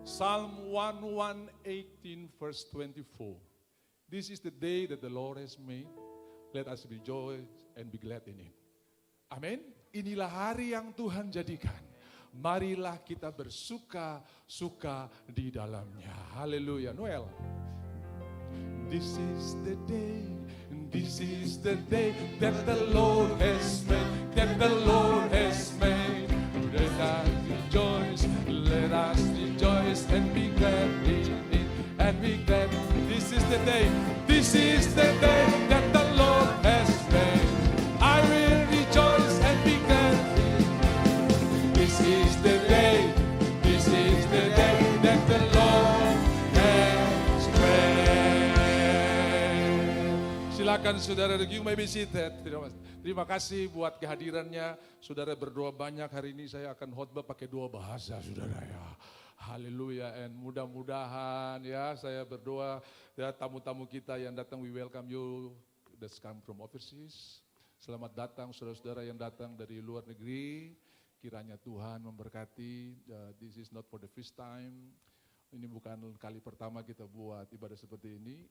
Psalm 118 verse 24. This is the day that the Lord has made. Let us rejoice and be glad in it. Amin. Inilah hari yang Tuhan jadikan. Marilah kita bersuka-suka di dalamnya. Haleluya. Noel. This is the day that the Lord has made, that the Lord has made. Let us rejoice and be glad in it, and be glad. This is the day that the Lord has made. I will rejoice and be glad in it. This is the day that the Lord has made. Silakan saudara, you may be seated. Terima kasih buat kehadirannya. Saudara berdoa banyak, hari ini saya akan khotbah pakai 2 bahasa saudara ya. Haleluya, and mudah-mudahan ya saya berdoa ya tamu-tamu kita yang datang, we welcome you that's come from overseas. Selamat datang saudara-saudara yang datang dari luar negeri. Kiranya Tuhan memberkati. This is not for the first time. Ini bukan kali pertama kita buat ibadah seperti ini.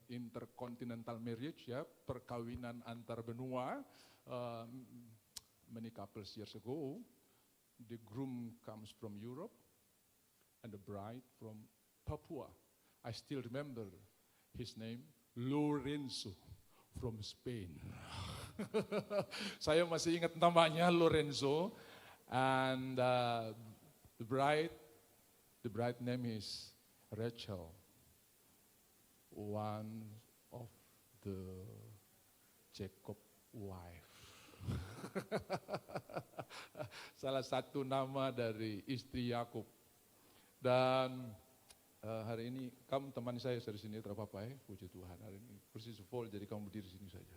Intercontinental marriage ya, perkawinan antar benua. Many couples years ago, the groom comes from Europe and the bride from Papua. I still remember his name, Lorenzo from Spain. Saya masih ingat namanya Lorenzo, and the bride name is Rachel, one of the Jacob wife. Salah satu nama dari istri Yakub. Dan hari ini kamu teman saya dari sini, terapa ya, puji Tuhan. Hari ini persis full, jadi kamu berdiri sini saja.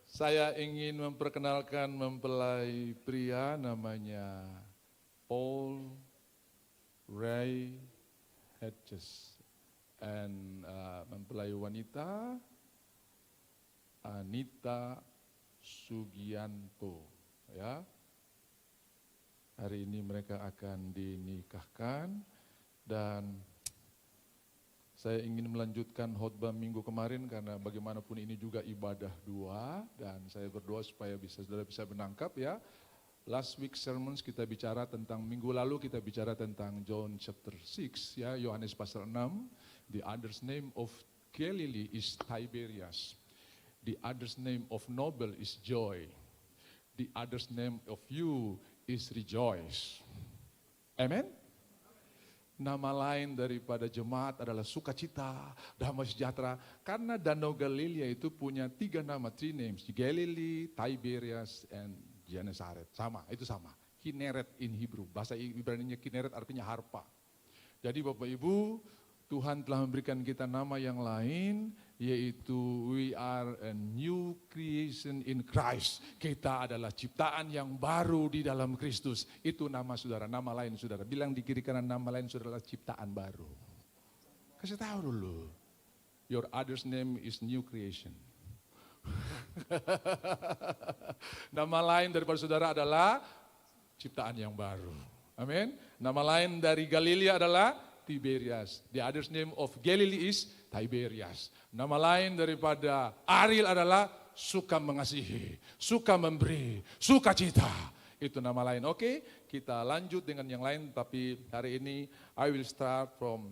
Saya ingin memperkenalkan mempelai pria namanya Paul Ray Hedges, and mempelai wanita Anita Sugianto ya. Hari ini mereka akan dinikahkan, dan saya ingin melanjutkan khotbah minggu kemarin karena bagaimanapun ini juga ibadah 2, dan saya berdoa supaya saudara bisa menangkap ya. Last week sermons kita bicara tentang, minggu lalu kita bicara tentang John chapter 6 ya, Yohanes pasal 6. The other's name of Galilee is Tiberias. The other's name of Nobel is Joy. The other's name of you is Rejoice. Amen? Nama lain daripada jemaat adalah sukacita, damai sejahtera. Karena Danau Galilea itu punya 3 nama, 3 names. Galilee, Tiberias, and Genesaret. Sama, itu sama. Kineret in Hebrew. Bahasa Ibrani-nya Kineret artinya harpa. Jadi Bapak Ibu, Tuhan telah memberikan kita nama yang lain, yaitu we are a new creation in Christ. Kita adalah ciptaan yang baru di dalam Kristus. Itu nama saudara, nama lain saudara. Bilang di kiri kanan, nama lain saudara adalah ciptaan baru. Kasih tahu dulu. Your other's name is new creation. Nama lain daripada saudara adalah ciptaan yang baru. Amin. Nama lain dari Galilea adalah Tiberias. The other's name of Galilee is Tiberias. Nama lain daripada Ariel adalah suka mengasihi, suka memberi, sukacita. Itu nama lain. Oke, kita lanjut dengan yang lain, tapi hari ini I will start from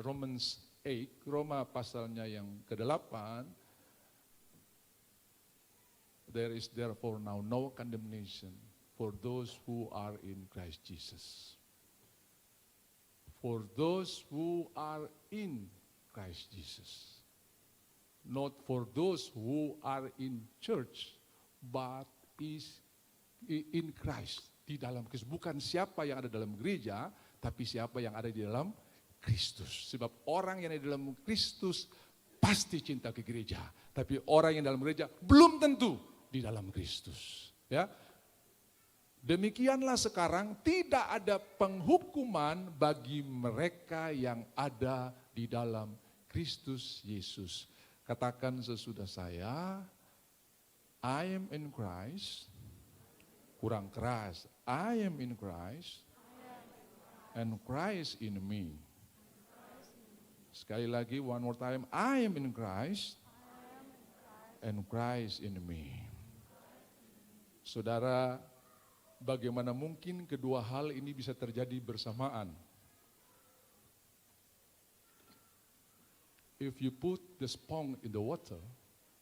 Romans 8, Roma pasalnya yang ke-8. There is therefore now no condemnation for those who are in Christ Jesus. For those who are in Christ Jesus. Not for those who are in church, but is in Christ. Di dalam Kristus. Bukan siapa yang ada dalam gereja, tapi siapa yang ada di dalam Kristus. Sebab orang yang ada di dalam Kristus pasti cinta ke gereja. Tapi orang yang dalam gereja belum tentu di dalam Kristus. Ya. Demikianlah sekarang tidak ada penghukuman bagi mereka yang ada di dalam Kristus Yesus. Katakan sesudah saya, I am in Christ, Kurang keras. I am in Christ and Christ in me. Sekali lagi, one more time. I am in Christ and Christ in me. Saudara, bagaimana mungkin kedua hal ini bisa terjadi bersamaan? If you put the sponge in the water,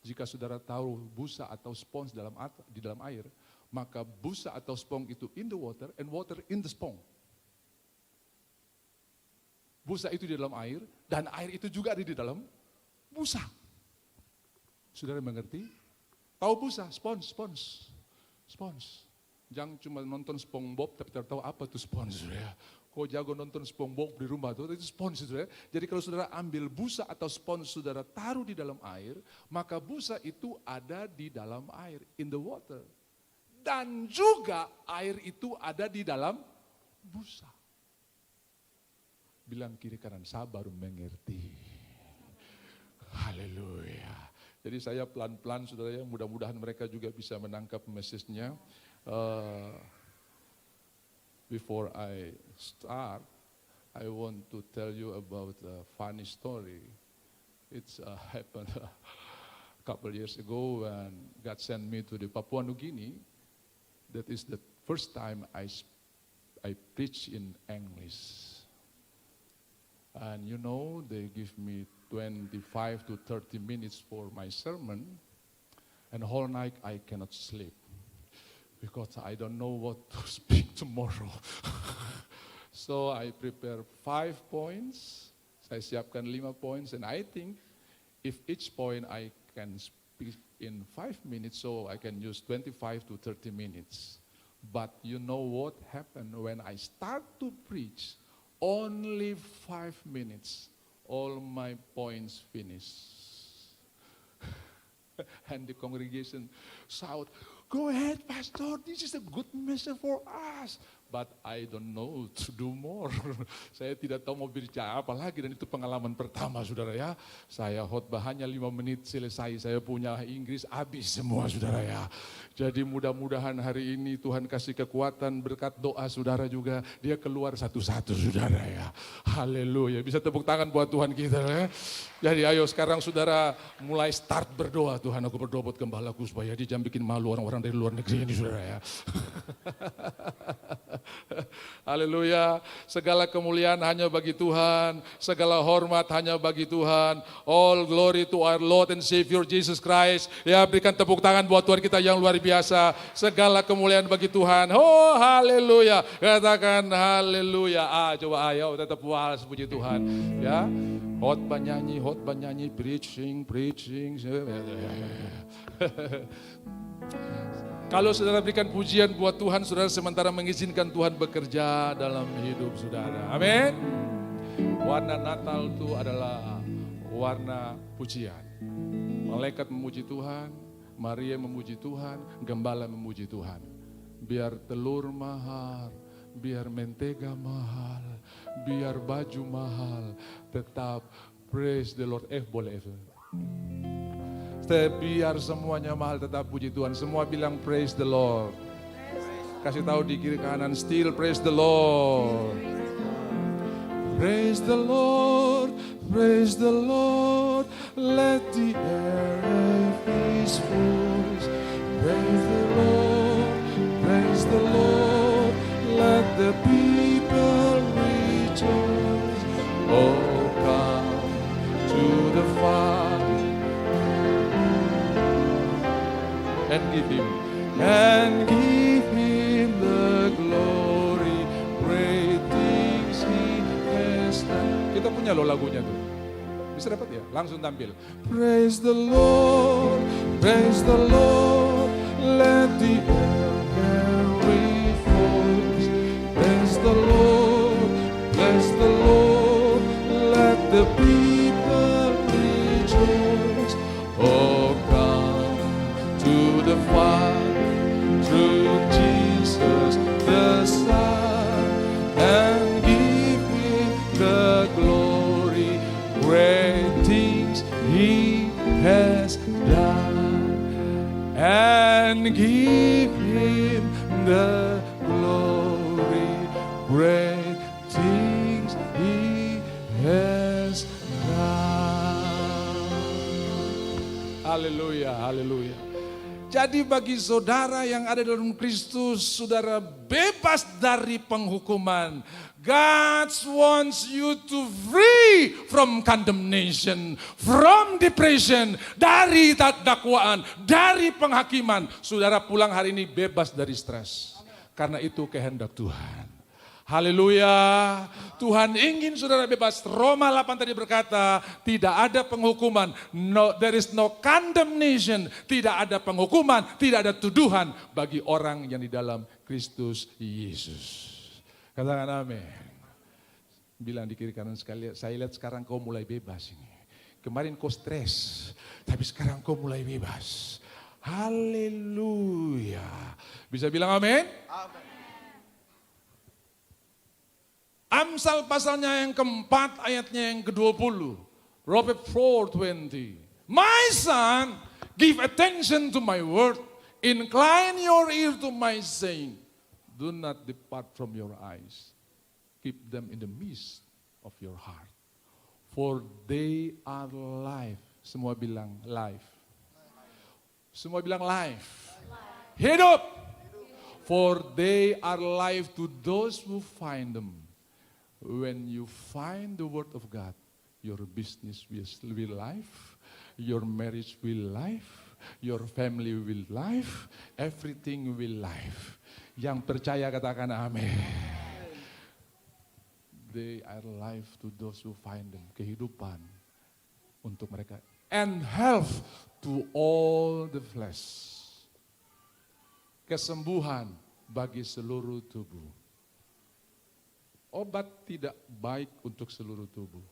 jika saudara taruh busa atau sponge di dalam air, maka busa atau sponge itu in the water and water in the sponge. Busa itu di dalam air dan air itu juga ada di dalam busa. Saudara mengerti? Tahu busa, sponge. Jangan cuma nonton SpongeBob tapi tidak tahu apa itu sponge. Ya. Kau jago nonton SpongeBob di rumah itu sponge. Ya. Jadi kalau saudara ambil busa atau sponge saudara taruh di dalam air, maka busa itu ada di dalam air, in the water. Dan juga air itu ada di dalam busa. Bilang kiri kanan, saya baru mengerti. Haleluya. Jadi saya pelan-pelan saudara ya, mudah-mudahan mereka juga bisa menangkap message-nya. Before I start, I want to tell you about a funny story. It's happened a couple years ago when God sent me to the Papua New Guinea. That is the first time I preach in English. And you know, they give me 25 to 30 minutes for my sermon. And whole night I cannot sleep. Because I don't know what to speak tomorrow. So I prepare 5 points. Saya siapkan 5 points. And I think if each point I can speak in 5 minutes, so I can use 25 to 30 minutes. But you know what happened when I start to preach? Only 5 minutes, all my points finish. And the congregation shout, "Go ahead, Pastor, this is a good message for us." But I don't know to do more. Saya tidak tahu mau bicara apa lagi, dan itu pengalaman pertama saudara ya. Saya khotbah hanya 5 menit selesai, saya punya Inggris habis semua saudara ya. Jadi mudah-mudahan hari ini Tuhan kasih kekuatan berkat doa saudara juga. Dia keluar satu-satu saudara ya. Haleluya, bisa tepuk tangan buat Tuhan kita ya. Jadi ayo sekarang saudara mulai start berdoa. Tuhan, aku berdoa buat gembalaku supaya dia jangan bikin malu orang-orang dari luar negeri ini saudara ya. Haleluya, segala kemuliaan hanya bagi Tuhan, segala hormat hanya bagi Tuhan. All glory to our Lord and Savior Jesus Christ. Ya, berikan tepuk tangan buat Tuhan kita yang luar biasa. Segala kemuliaan bagi Tuhan. Oh, haleluya. Katakan haleluya. Coba ayo tetap puas puji Tuhan. Ya, khotbah nyanyi, preaching. Kalau saudara berikan pujian buat Tuhan, saudara sementara mengizinkan Tuhan bekerja dalam hidup saudara. Amin. Warna Natal itu adalah warna pujian. Malaikat memuji Tuhan, Maria memuji Tuhan, gembala memuji Tuhan. Biar telur mahal, biar mentega mahal, biar baju mahal, tetap praise the Lord. Boleh. Biar semuanya mahal, tetap puji Tuhan. Semua bilang praise the Lord. Kasih tahu di kiri kanan, still praise the Lord. Praise the Lord, praise the Lord. Let the air have His voice. Praise the Lord, praise the Lord. Let the people rejoice. Oh, come to the Father. And give him the glory, great things he has done. Kita punya loh lagunya tuh. Bisa dapat ya? Langsung tampil. Praise the Lord, let the earth carry voice. Praise the Lord, let the people rejoice. Oh, the Father, through Jesus the Son, and give Him the glory, great things He has done, and give the glory, great things He has done. Haleluya, haleluya. Jadi bagi saudara yang ada dalam Kristus, saudara bebas dari penghukuman. God wants you to free from condemnation, from depression, dari dakwaan, dari penghakiman. Saudara pulang hari ini bebas dari stres. Karena itu kehendak Tuhan. Haleluya. Tuhan ingin saudara bebas. Roma 8 tadi berkata, tidak ada penghukuman. No, there is no condemnation. Tidak ada penghukuman, tidak ada tuduhan bagi orang yang di dalam Kristus Yesus. Katakan amin. Bilang di kiri kanan sekali, saya lihat sekarang kau mulai bebas ini. Kemarin kau stres, tapi sekarang kau mulai bebas. Haleluya. Bisa bilang amin? Amin. Amsal pasalnya yang keempat, ayatnya yang ke-20. Proverbs 4:20. My son, give attention to my word. Incline your ear to my saying. Do not depart from your eyes. Keep them in the midst of your heart. For they are life. Semua bilang life. Semua bilang life. Hidup. For they are life to those who find them. When you find the word of God, your business will life, your marriage will life, your family will life, everything will life. Yang percaya katakan amin. They are life to those who find them. Kehidupan untuk mereka. And health to all the flesh. Kesembuhan bagi seluruh tubuh. Obat tidak baik untuk seluruh tubuh.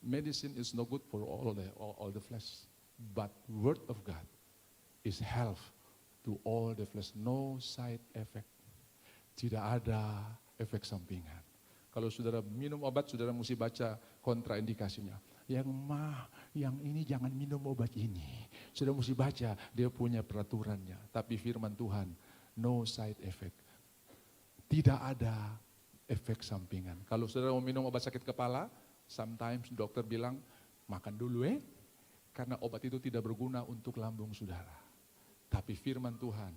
Medicine is no good for all the flesh. But word of God is health to all the flesh. No side effect. Tidak ada efek sampingan. Kalau saudara minum obat, saudara mesti baca kontraindikasinya. Yang ini jangan minum obat ini. Saudara mesti baca, dia punya peraturannya. Tapi firman Tuhan, no side effect. Tidak ada efek sampingan. Kalau saudara mau minum obat sakit kepala, sometimes dokter bilang, makan dulu karena obat itu tidak berguna untuk lambung saudara. Tapi firman Tuhan,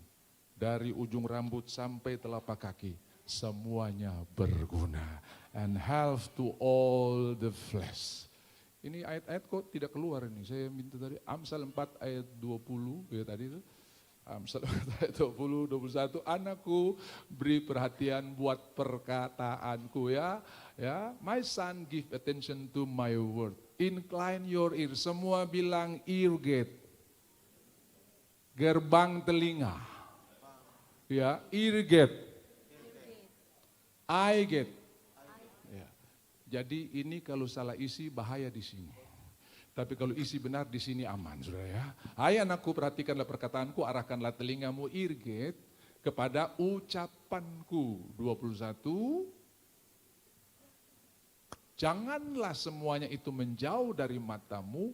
dari ujung rambut sampai telapak kaki, semuanya berguna. And health to all the flesh. Ini ayat-ayat kok tidak keluar ini. Saya minta tadi, Amsal 4 ayat 20, ya tadi itu. Amsal 4 ayat 20, 21, anakku beri perhatian buat perkataanku ya. My son, give attention to my word. Incline your ear. Semua bilang ear gate. Gerbang telinga. Ya, ear gate. Eye gate. Ya. Jadi ini kalau salah isi bahaya di sini. Tapi kalau isi benar di sini aman, saudara ya. Hai anakku, perhatikanlah perkataanku, arahkanlah telingamu ear gate kepada ucapanku. 21. Janganlah semuanya itu menjauh dari matamu,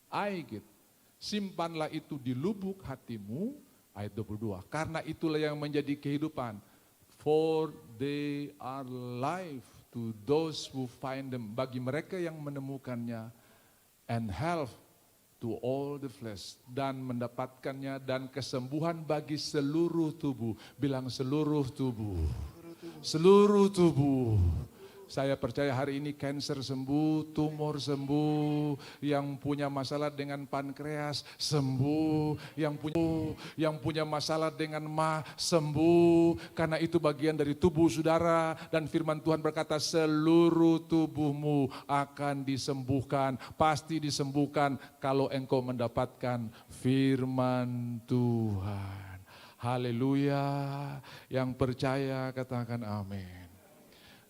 eye gate. Simpanlah itu di lubuk hatimu, ayat 22. Karena itulah yang menjadi kehidupan. For they are life to those who find them. Bagi mereka yang menemukannya. And health to all the flesh. Dan mendapatkannya dan kesembuhan bagi seluruh tubuh. Bilang seluruh tubuh. Seluruh tubuh. Saya percaya hari ini kanker sembuh, tumor sembuh, yang punya masalah dengan pankreas sembuh, yang punya masalah dengan mah sembuh, karena itu bagian dari tubuh saudara. Dan firman Tuhan berkata seluruh tubuhmu akan disembuhkan, pasti disembuhkan kalau engkau mendapatkan firman Tuhan. Haleluya, yang percaya katakan amin.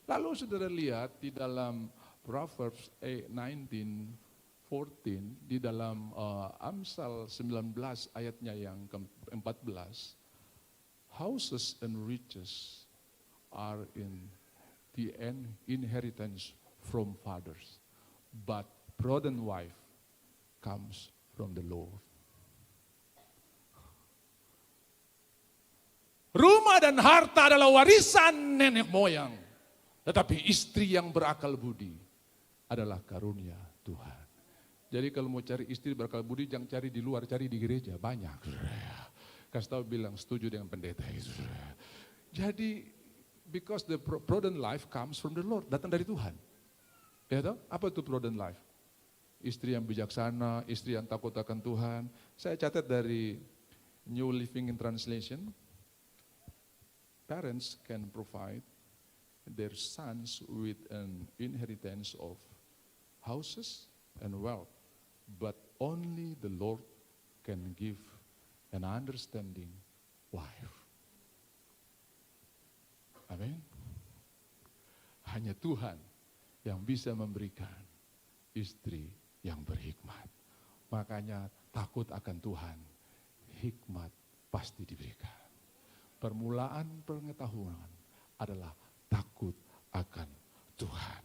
Lalu saudara lihat di dalam Proverbs 19:14, di dalam Amsal 19 ayatnya yang ke-14, houses and riches are in the inheritance from fathers, but prudent wife comes from the Lord. Rumah dan harta adalah warisan nenek moyang. Tetapi istri yang berakal budi adalah karunia Tuhan. Jadi kalau mau cari istri berakal budi, jangan cari di luar, cari di gereja. Banyak. Kasih tahu bilang setuju dengan pendeta itu. Jadi, because the prudent life comes from the Lord, datang dari Tuhan. Ya tahu? Apa itu prudent life? Istri yang bijaksana, istri yang takut akan Tuhan. Saya catat dari New Living Translation. Parents can provide their sons with an inheritance of houses and wealth, but only the Lord can give an understanding life. Amin. Hanya Tuhan yang bisa memberikan istri yang berhikmat. Makanya takut akan Tuhan, hikmat pasti diberikan. Permulaan pengetahuan adalah takut akan Tuhan.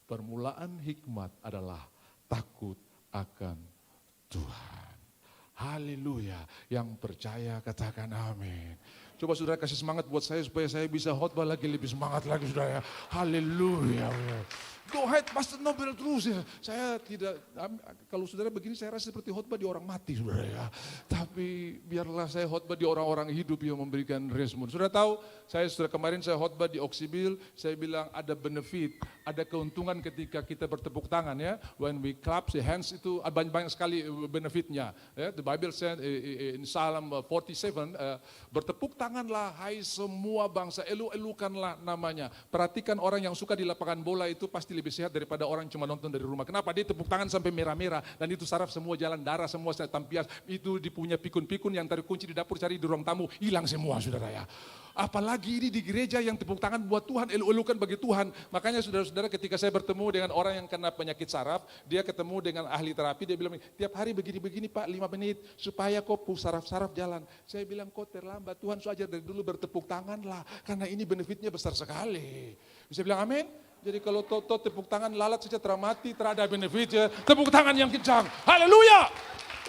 Permulaan hikmat adalah takut akan Tuhan. Haleluya. Yang percaya katakan amin. Coba saudara kasih semangat buat saya supaya saya bisa khotbah lagi lebih semangat lagi saudara. Haleluya. Go ahead, Pastor Nobel terus ya. Saya tidak, kalau saudara begini saya rasa seperti khotbah di orang mati saudara ya. Tapi biarlah saya khotbah di orang-orang hidup yang memberikan respon. Saudara tahu, kemarin saya khotbah di Oksibil, saya bilang ada benefit, ada keuntungan ketika kita bertepuk tangan ya. When we clap the hands itu banyak sekali benefitnya. Ya. The Bible said in Psalm 47, bertepuk tanganlah hai semua bangsa, elu-elukanlah namanya. Perhatikan orang yang suka di lapangan bola itu pasti lebih sehat daripada orang cuma nonton dari rumah. Kenapa? Dia tepuk tangan sampai merah-merah dan itu saraf semua jalan darah, semua tampias. Itu dipunya pikun-pikun yang taruh kunci di dapur cari di ruang tamu, hilang semua saudara ya. Apalagi ini di gereja yang tepuk tangan buat Tuhan, elu-elukan bagi Tuhan. Makanya saudara-saudara ketika saya bertemu dengan orang yang kena penyakit saraf, dia ketemu dengan ahli terapi, dia bilang, tiap hari begini-begini Pak, 5 menit, supaya kok saraf-saraf jalan. Saya bilang, kok terlambat, Tuhan sudah ajar dari dulu bertepuk tangan lah, karena ini benefitnya besar sekali. Bisa bilang amin? Jadi kalau tepuk tangan lalat saja teramati, terada benefitnya, tepuk tangan yang kencang, haleluya.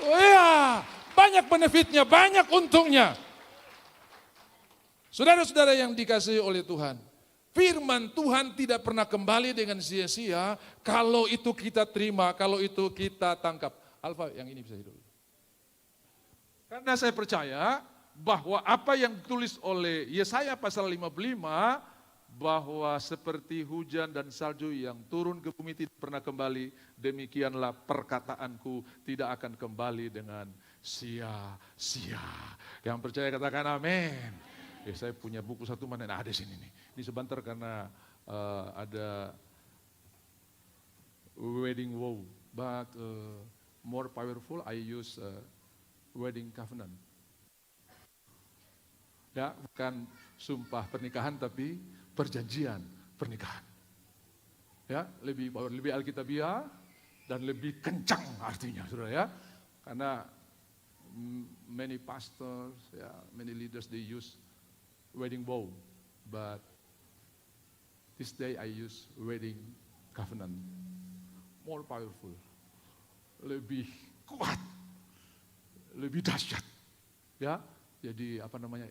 Oh iya, banyak benefitnya, banyak untungnya. Saudara-saudara yang dikasihi oleh Tuhan, firman Tuhan tidak pernah kembali dengan sia-sia kalau itu kita terima, kalau itu kita tangkap. Alfa, yang ini bisa hidup. Karena saya percaya bahwa apa yang ditulis oleh Yesaya pasal 55, bahwa seperti hujan dan salju yang turun ke bumi tidak pernah kembali, demikianlah perkataanku tidak akan kembali dengan sia-sia. Yang percaya katakan amin. Saya punya buku satu mana, nah ada sini nih. Ini sebentar karena ada wedding vow, but more powerful I use wedding covenant. Ya, bukan sumpah pernikahan tapi perjanjian pernikahan. Ya, lebih alkitabiah dan lebih kencang artinya, Saudara ya. Karena many pastors, many leaders they use wedding vow, but this day I use wedding covenant. More powerful. Lebih kuat. Lebih dahsyat. Ya, jadi apa namanya?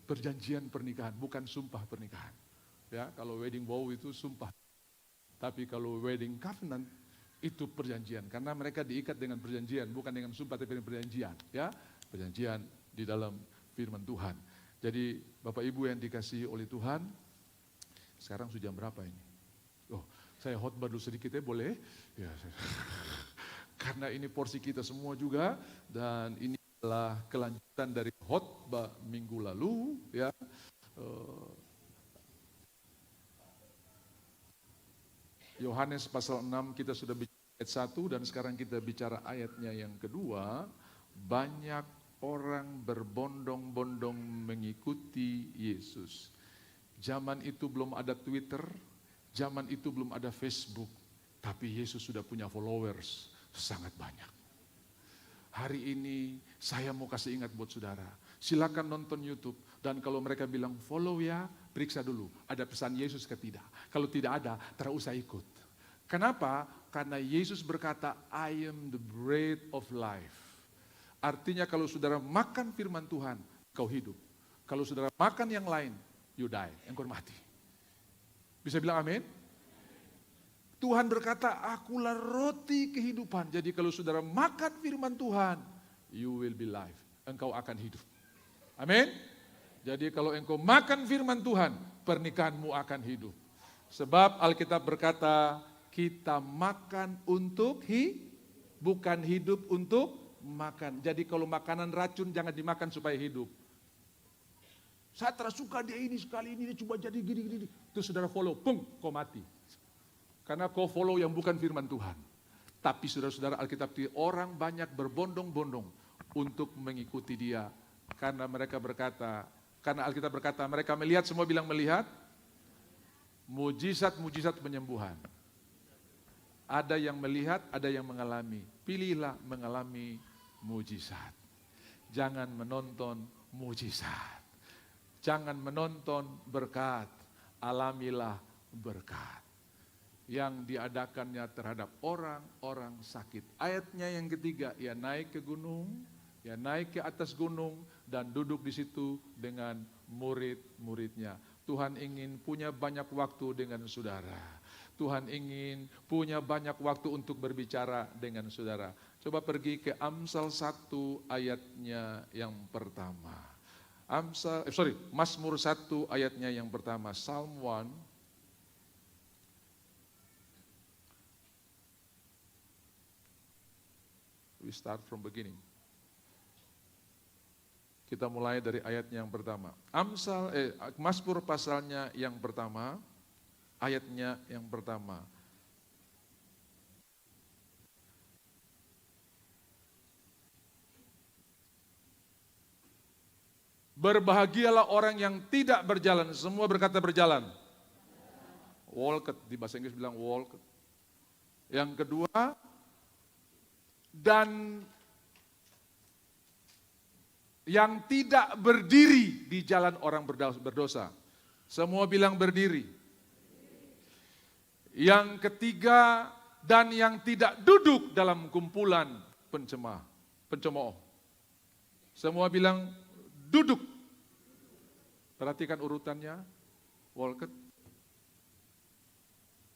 Perjanjian pernikahan, bukan sumpah pernikahan. Ya, kalau wedding vow itu sumpah. Tapi kalau wedding covenant itu perjanjian, karena mereka diikat dengan perjanjian, bukan dengan sumpah tapi dengan perjanjian. Ya, perjanjian di dalam firman Tuhan. Jadi Bapak Ibu yang dikasihi oleh Tuhan, sekarang sudah jam berapa ini? Oh, saya khotbah dulu sedikit ya, boleh? Ya, karena ini porsi kita semua juga, dan ini adalah kelanjutan dari khotbah minggu lalu, ya. Yohanes pasal 6 kita sudah bicara ayat 1 dan sekarang kita bicara ayatnya yang kedua. Banyak orang berbondong-bondong mengikuti Yesus. Zaman itu belum ada Twitter, zaman itu belum ada Facebook, tapi Yesus sudah punya followers sangat banyak. Hari ini saya mau kasih ingat buat saudara, silakan nonton YouTube dan kalau mereka bilang follow ya, periksa dulu ada pesan Yesus ke tidak. Kalau tidak ada, tak usah ikut. Kenapa? Karena Yesus berkata, I am the bread of life. Artinya kalau saudara makan firman Tuhan, engkau hidup. Kalau saudara makan yang lain, you die, engkau mati. Bisa bilang amin? Tuhan berkata, akulah roti kehidupan. Jadi kalau saudara makan firman Tuhan, you will be live. Engkau akan hidup. Amin? Jadi kalau engkau makan firman Tuhan, pernikahanmu akan hidup. Sebab Alkitab berkata, kita makan untuk bukan hidup untuk makan. Jadi kalau makanan racun jangan dimakan supaya hidup. Saya tersuka dia ini sekali ini, dia coba jadi gini-gini. Terus saudara follow, pung, kau mati. Karena kau follow yang bukan firman Tuhan. Tapi saudara-saudara Alkitab, orang banyak berbondong-bondong untuk mengikuti dia. Karena mereka berkata, karena Alkitab berkata, mereka melihat, semua bilang melihat, mujizat-mujizat penyembuhan. Ada yang melihat, ada yang mengalami. Pilihlah mengalami mujizat. Jangan menonton mujizat. Jangan menonton berkat, alamilah berkat. Yang diadakannya terhadap orang-orang sakit. Ayatnya yang ketiga, ia naik ke gunung, ia naik ke atas gunung dan duduk di situ dengan murid-muridnya. Tuhan ingin punya banyak waktu dengan saudara. Tuhan ingin punya banyak waktu untuk berbicara dengan saudara. Coba pergi ke Amsal 1 ayatnya yang pertama. Mazmur 1 ayatnya yang pertama, Psalm 1. We start from beginning. Kita mulai dari ayatnya yang pertama. Mazmur pasalnya yang pertama, ayatnya yang pertama. Berbahagialah orang yang tidak berjalan, semua berkata berjalan. Walked, di bahasa Inggris bilang walked. Yang kedua, dan yang tidak berdiri di jalan orang berdosa. Semua bilang berdiri. Yang ketiga, dan yang tidak duduk dalam kumpulan pencemooh. Semua bilang duduk. Perhatikan urutannya, walked,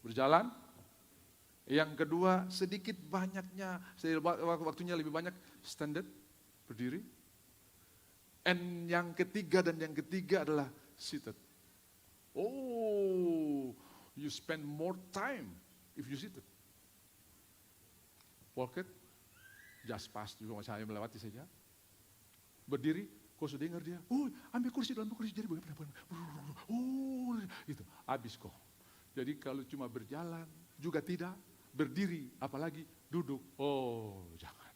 berjalan. Yang kedua, sedikit banyaknya, waktunya lebih banyak, standard, berdiri. And yang ketiga adalah seated. Oh, you spend more time if you seated. Walked, just pass juga saya melewati saja. Berdiri, kau sudah dengar dia, ambil kursi, jadi bagaimana? Itu, habis kok. Jadi kalau cuma berjalan, juga tidak, berdiri, apalagi duduk, jangan.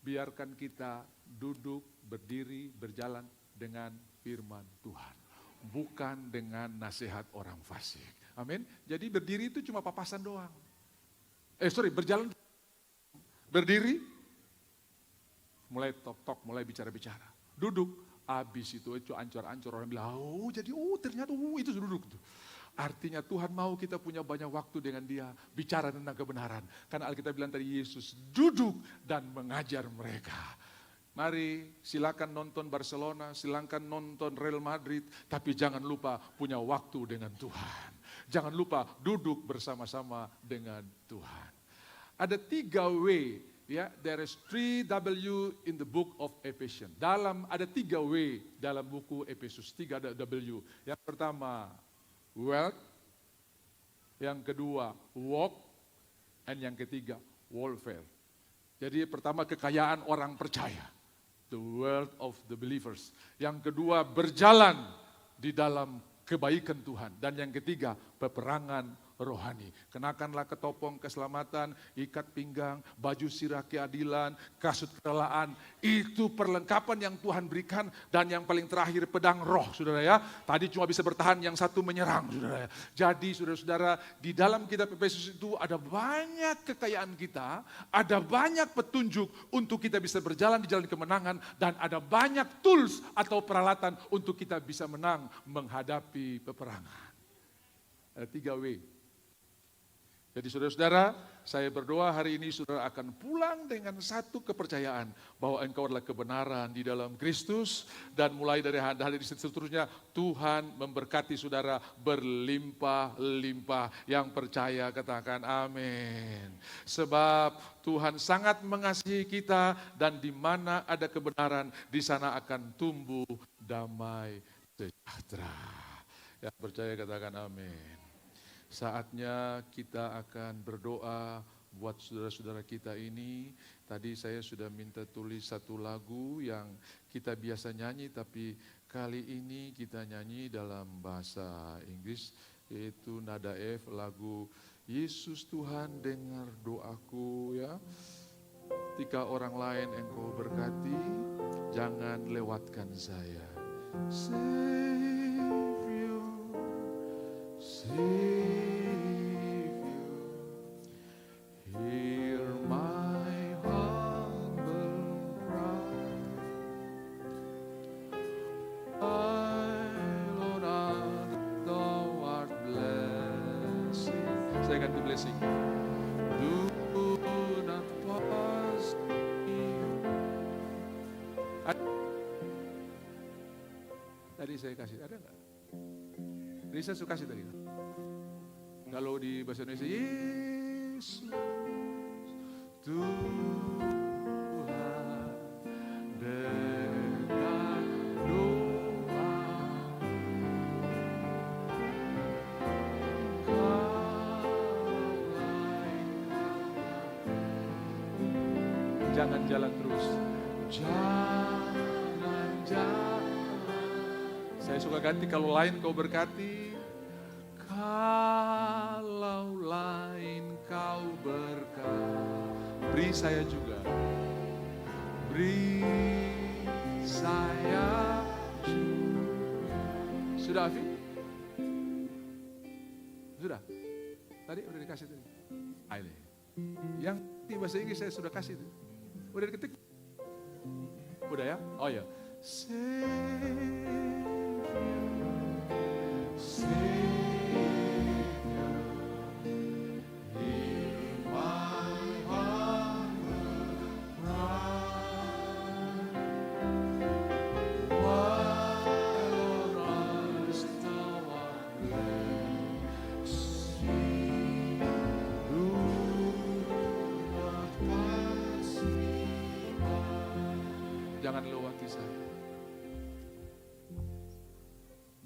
Biarkan kita duduk, berdiri, berjalan dengan firman Tuhan. Bukan dengan nasihat orang fasik. Amin. Jadi berdiri itu cuma papasan doang. Berjalan. Berdiri, mulai tok-tok, mulai bicara-bicara. Duduk, habis itu ancur-ancur orang bilang, ternyata itu duduk. Artinya Tuhan mau kita punya banyak waktu dengan dia, bicara tentang kebenaran. Karena Alkitab bilang tadi Yesus duduk dan mengajar mereka. Mari silakan nonton Barcelona, silakan nonton Real Madrid, tapi jangan lupa punya waktu dengan Tuhan. Jangan lupa duduk bersama-sama dengan Tuhan. Ada 3 W. Ya, there is 3 W in the book of Ephesians. Ada 3 W dalam buku Efesus, 3 ada W. Yang pertama, wealth. Yang kedua, walk. Dan yang ketiga, warfare. Jadi pertama, kekayaan orang percaya. The wealth of the believers. Yang kedua, berjalan di dalam kebaikan Tuhan. Dan yang ketiga, peperangan rohani. Kenakanlah ketopong keselamatan, ikat pinggang, baju sirah keadilan, kasut kerelaan. Itu perlengkapan yang Tuhan berikan. Dan yang paling terakhir pedang roh, saudara ya. Tadi cuma bisa bertahan, yang satu menyerang, saudara ya. Jadi saudara-saudara, di dalam kitab Efesus itu ada banyak kekayaan kita, ada banyak petunjuk untuk kita bisa berjalan di jalan kemenangan, dan ada banyak tools atau peralatan untuk kita bisa menang menghadapi peperangan. Ada 3 W. Jadi saudara-saudara, saya berdoa hari ini saudara akan pulang dengan satu kepercayaan bahwa engkau adalah kebenaran di dalam Kristus, dan mulai dari hari ini seterusnya Tuhan memberkati saudara berlimpah-limpah. Yang percaya katakan amin. Sebab Tuhan sangat mengasihi kita, dan di mana ada kebenaran di sana akan tumbuh damai sejahtera. Yang percaya katakan amin. Saatnya kita akan berdoa buat saudara-saudara kita ini. Tadi saya sudah minta tulis satu lagu yang kita biasa nyanyi, tapi kali ini kita nyanyi dalam bahasa Inggris, yaitu nada F, lagu Yesus Tuhan dengar doaku ya. Ketika orang lain engkau berkati, jangan lewatkan saya. Savior, Savior. Saya akan blessing. Do not pass me. Tadi saya kasih, ada nggak? Risa suka kasih tadi. Kalau di bahasa Indonesia, Yesus Tuhan dengar doa. Jangan jalan terus. Jangan jalan. Saya suka ganti, kalau lain kau berkati. Kalau lain kau berkati. Beri saya juga. Beri saya juga. Sudah, Afi? Sudah? Tadi udah dikasih tadi. Aile. Yang di bahasa Inggris saya sudah kasih tuh. Udah diketik? Udah ya? Oh ya. Jangan lewati saya.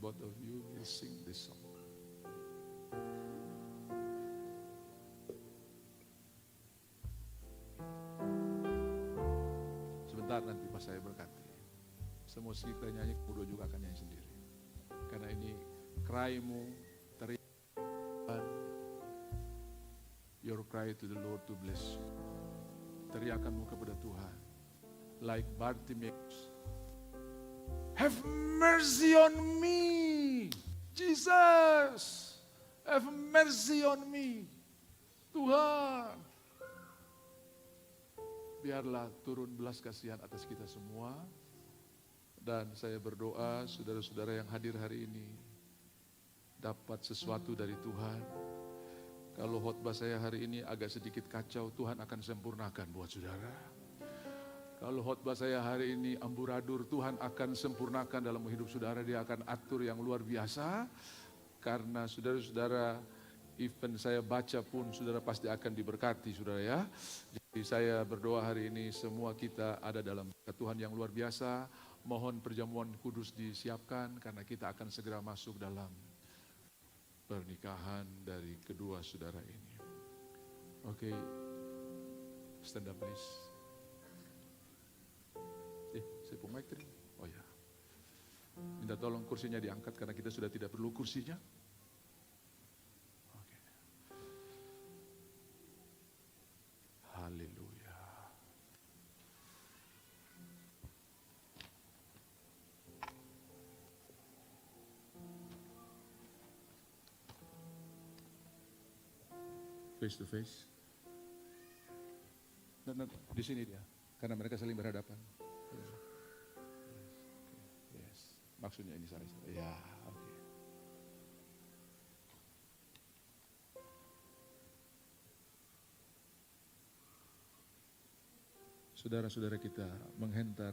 Both of you will sing this song. Sebentar nanti pas saya berkati. Semua kita nyanyi, berdua juga akan nyanyi sendiri. Karena ini cry-mu, teriakan. Your cry to the Lord to bless you. Teriakanmu kepada Tuhan. Like Bartimaeus, have mercy on me, Jesus, have mercy on me, Tuhan. Biarlah turun belas kasihan atas kita semua. Dan saya berdoa saudara-saudara yang hadir hari ini dapat sesuatu dari Tuhan. Kalau khotbah saya hari ini agak sedikit kacau, Tuhan akan sempurnakan buat saudara. Kalau khotbah saya hari ini amburadur, Tuhan akan sempurnakan dalam hidup saudara. Dia akan atur yang luar biasa. Karena saudara-saudara, even saya baca pun saudara pasti akan diberkati saudara ya. Jadi saya berdoa hari ini semua kita ada dalam Tuhan yang luar biasa. Mohon perjamuan kudus disiapkan karena kita akan segera masuk dalam pernikahan dari kedua saudara ini. Oke, stand up please. Saya pun mic tadi. Oh ya. Minta tolong kursinya diangkat karena kita sudah tidak perlu kursinya. Oke. Haleluya. Face to face. Dan di sini dia, karena mereka saling berhadapan. Yes. Maksudnya ini saya. Ya, oke. saudara-saudara kita menghentar